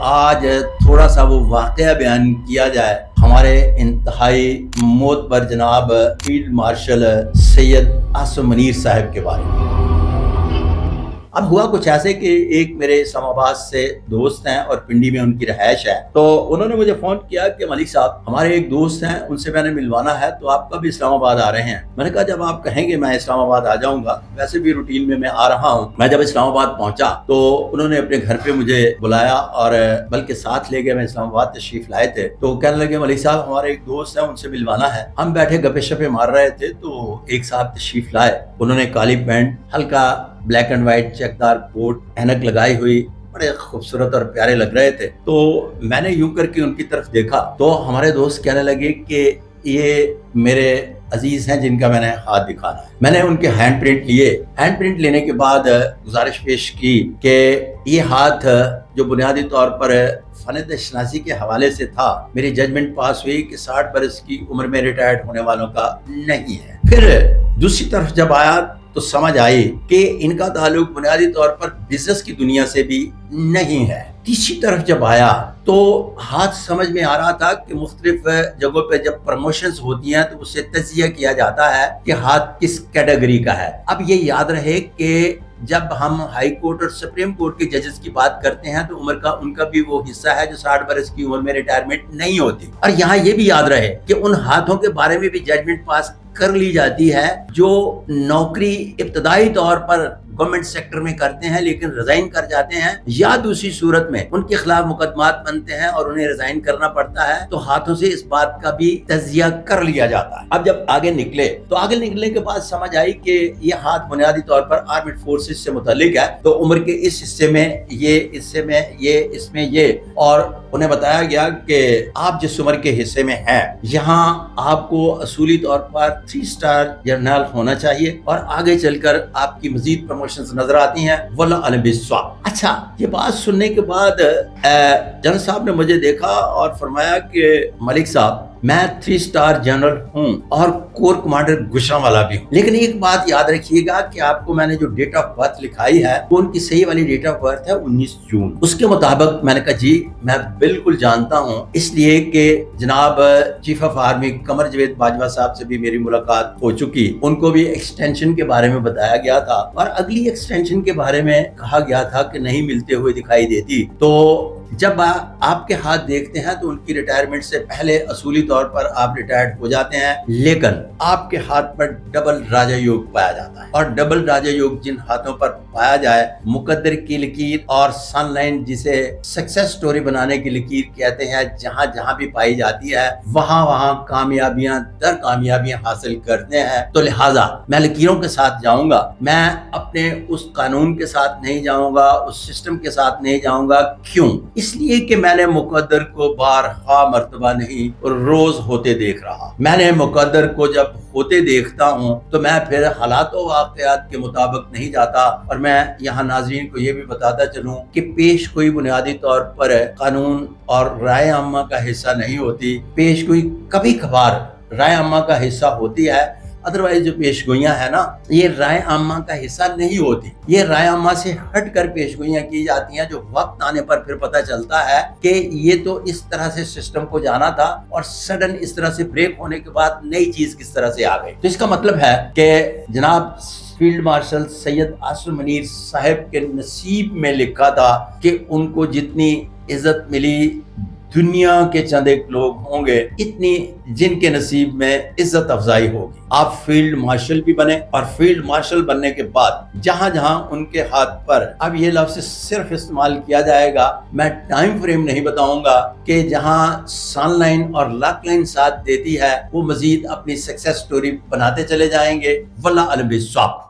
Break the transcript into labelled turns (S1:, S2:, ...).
S1: آج تھوڑا سا وہ واقعہ بیان کیا جائے ہمارے انتہائی معتبر جناب فیلڈ مارشل سید عاصم منیر صاحب کے بارے میں۔ اب ہوا کچھ ایسے کہ ایک میرے اسلام آباد سے دوست ہیں اور پنڈی میں ان کی رہائش ہے، تو انہوں نے مجھے فون کیا کہ ملک صاحب ہمارے ایک دوست ہیں، ان سے میں نے ملوانا ہے، تو آپ کب اسلام آباد آ رہے ہیں؟ میں نے کہا جب آپ کہیں گے میں اسلام آباد آ جاؤں گا، ویسے بھی روٹین میں آ رہا ہوں۔ میں جب اسلام آباد پہنچا تو انہوں نے اپنے گھر پہ مجھے بلایا اور بلکہ ساتھ لے گئے، میں اسلام آباد تشریف لائے تھے، تو کہنے لگے ملک صاحب ہمارے ایک دوست ہیں، ان سے ملوانا ہے۔ ہم بیٹھے گپے شپے مار رہے تھے تو ایک صاحب تشریف لائے، انہوں نے کالی پینٹ، ہلکا بلیک اینڈ وائٹ چیک دار کوٹ، اینک لگائی ہوئی، بڑے خوبصورت اور پیارے لگ رہے تھے۔ تو میں نے یوں کر کے ان کی طرف دیکھا تو ہمارے دوست کہنے لگے کہ یہ میرے عزیز ہیں جن کا میں نے ہاتھ دکھانا ہے۔ میں نے ان کے ہینڈ پرنٹ لیے، ہینڈ پرنٹ لینے کے بعد گزارش پیش کی کہ یہ ہاتھ جو بنیادی طور پر فن شناسی کے حوالے سے تھا، میری ججمنٹ پاس ہوئی کہ 60 برس کی عمر میں ریٹائرڈ ہونے والوں کا نہیں ہے۔ پھر دوسری طرف جب آیا تو سمجھ آئی کہ ان کا تعلق بنیادی طور پر بزنس کی دنیا سے بھی نہیں ہے۔ تیسری طرف جب آیا تو ہاتھ سمجھ میں آ رہا تھا کہ مختلف جگہوں پہ جب پروموشنز ہوتی ہیں تو اس سے تجزیہ کیا جاتا ہے کہ ہاتھ کس کیٹیگری کا ہے۔ اب یہ یاد رہے کہ جب ہم ہائی کورٹ اور سپریم کورٹ کے ججز کی بات کرتے ہیں تو عمر کا ان کا بھی وہ حصہ ہے جو 60 برس کی عمر میں ریٹائرمنٹ نہیں ہوتی۔ اور یہاں یہ بھی یاد رہے کہ ان ہاتھوں کے بارے میں بھی ججمنٹ پاس کر لی جاتی ہے جو نوکری ابتدائی طور پر گورنمنٹ سیکٹر میں کرتے ہیں لیکن ریزائن کر جاتے ہیں، یا دوسری صورت میں ان کے خلاف مقدمات بنتے ہیں اور انہیں ریزائن کرنا پڑتا ہے، تو ہاتھوں سے اس بات کا بھی تجزیہ کر لیا جاتا ہے۔ اب جب آگے نکلے تو آگے نکلنے کے بعد سمجھ آئی کہ یہ ہاتھ بنیادی طور پر آرمڈ فورسز سے متعلق ہے، تو عمر کے اس حصے میں یہ، حصے میں یہ، اس میں یہ، اور انہیں بتایا گیا کہ آپ جس عمر کے حصے میں ہیں یہاں آپ کو اصولی طور پر 3 سٹار جنرل ہونا چاہیے، اور آگے چل کر آپ کی مزید پروموشنز نظر آتی ہیں، واللہ علم بالصواب۔ اچھا، یہ بات سننے کے بعد جنرل صاحب نے مجھے دیکھا اور فرمایا کہ ملک صاحب میں 3 سٹار جنرل ہوں اور کور کمانڈر گوجرانوالہ بھی ہوں، لیکن ایک بات یاد رکھیے گا کہ آپ کو میں نے جو ڈیٹ آف برتھ لکھائی ہے وہ ان کی صحیح والی ڈیٹ آف برتھ ہے 19 جون۔ اس کے مطابق میں نے کہا جی میں بالکل جانتا ہوں، اس لیے کہ جناب chief of army Qamar Javed Bajwa صاحب سے بھی میری ملاقات ہو چکی، ان کو بھی ایکسٹینشن کے بارے میں بتایا گیا تھا اور اگلی ایکسٹینشن کے بارے میں کہا گیا تھا کہ نہیں ملتے ہوئے دکھائی دیتی۔ تو جب آپ کے ہاتھ دیکھتے ہیں تو ان کی ریٹائرمنٹ سے پہلے اصولی طور پر آپ ریٹائرڈ ہو جاتے ہیں، لیکن آپ کے ہاتھ پر ڈبل راجہ یوگ پایا جاتا ہے، اور ڈبل راجہ یوگ جن ہاتھوں پر پایا جائے، مقدر کی لکیر اور سن لائن جسے سکسیس سٹوری بنانے کی لکیر کہتے ہیں، جہاں جہاں بھی پائی جاتی ہے وہاں وہاں کامیابیاں در کامیابیاں حاصل کرتے ہیں۔ تو لہٰذا میں لکیروں کے ساتھ جاؤں گا، میں اپنے اس قانون کے ساتھ نہیں جاؤں گا، اس سسٹم کے ساتھ نہیں جاؤں گا۔ کیوں؟ اس لیے کہ میں نے مقدر کو بارہا مرتبہ نہیں روز ہوتے دیکھ رہا۔ میں نے مقدر کو جب ہوتے دیکھتا ہوں تو میں پھر حالات و واقعات کے مطابق نہیں جاتا، اور میں یہاں ناظرین کو یہ بھی بتاتا چلوں کہ پیش کوئی بنیادی طور پر قانون اور رائے عامہ کا حصہ نہیں ہوتی، پیش کوئی کبھی کبھار رائے عامہ کا حصہ ہوتی ہے، ادروائز جو پیش گوئیاں ہیں نا یہ رائے عامہ کا حصہ نہیں ہوتی، یہ رائے عامہ سے ہٹ کر پیش گوئیاں کی جاتی ہیں، جو وقت آنے پر پھر پتہ چلتا ہے کہ یہ تو اس طرح سے سسٹم کو جانا تھا اور سڈن اس طرح سے بریک ہونے کے بعد نئی چیز کس طرح سے آ گئی۔ تو اس کا مطلب ہے کہ جناب فیلڈ مارشل سید عاصم منیر صاحب کے نصیب میں لکھا تھا کہ ان کو جتنی عزت ملی دنیا کے چند ایک لوگ ہوں گے اتنی جن کے نصیب میں عزت افزائی ہوگی۔ آپ فیلڈ مارشل بھی بنے، اور فیلڈ مارشل بننے کے بعد جہاں جہاں ان کے ہاتھ پر، اب یہ لفظ صرف استعمال کیا جائے گا، میں ٹائم فریم نہیں بتاؤں گا، کہ جہاں سن لائن اور لاک لائن ساتھ دیتی ہے وہ مزید اپنی سکسیس سٹوری بناتے چلے جائیں گے، واللہ علم بالصواب۔